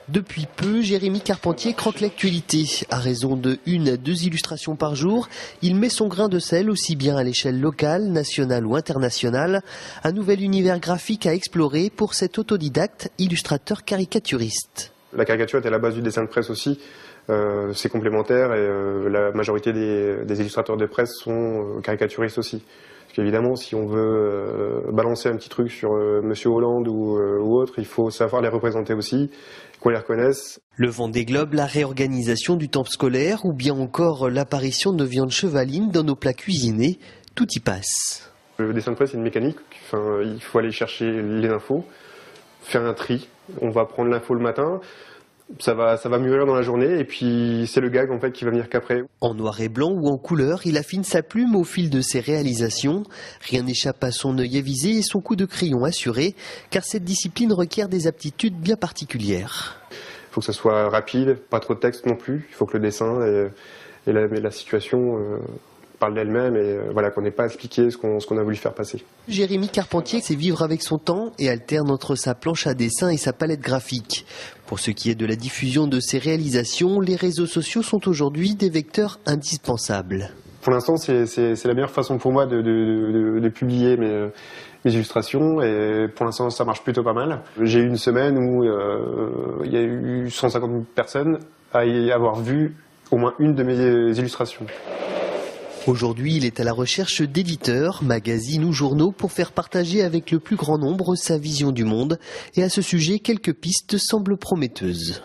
Depuis peu, Jérémy Carpentier croque l'actualité. À raison de 1 à 2 illustrations par jour, il met son grain de sel aussi bien à l'échelle locale, nationale ou internationale. Un nouvel univers graphique à explorer pour cet autodidacte illustrateur caricaturiste. La caricature est à la base du dessin de presse aussi. C'est complémentaire et la majorité des illustrateurs de presse sont caricaturistes aussi. Parce qu'évidemment, si on veut balancer un petit truc sur Monsieur Hollande ou autre, il faut savoir les représenter aussi, qu'on les reconnaisse. Le Vendée Globe, la réorganisation du temps scolaire ou bien encore l'apparition de viande chevaline dans nos plats cuisinés, tout y passe. Le dessin de presse, c'est une mécanique. Enfin, il faut aller chercher les infos, faire un tri. On va prendre l'info le matin. Ça va mûrir dans la journée et puis c'est le gag en fait qui va venir qu'après. En noir et blanc ou en couleur, il affine sa plume au fil de ses réalisations. Rien n'échappe à son œil avisé et son coup de crayon assuré, car cette discipline requiert des aptitudes bien particulières. Il faut que ça soit rapide, pas trop de texte non plus. Il faut que le dessin et la situation parle d'elle-même et voilà, qu'on n'ait pas à expliquer ce qu'on a voulu faire passer. Jérémy Carpentier sait vivre avec son temps et alterne entre sa planche à dessin et sa palette graphique. Pour ce qui est de la diffusion de ses réalisations, les réseaux sociaux sont aujourd'hui des vecteurs indispensables. Pour l'instant, c'est la meilleure façon pour moi de publier mes illustrations et pour l'instant, ça marche plutôt pas mal. J'ai eu une semaine où il y a eu 150 000 personnes à y avoir vu au moins une de mes illustrations. Aujourd'hui, il est à la recherche d'éditeurs, magazines ou journaux pour faire partager avec le plus grand nombre sa vision du monde. Et à ce sujet, quelques pistes semblent prometteuses.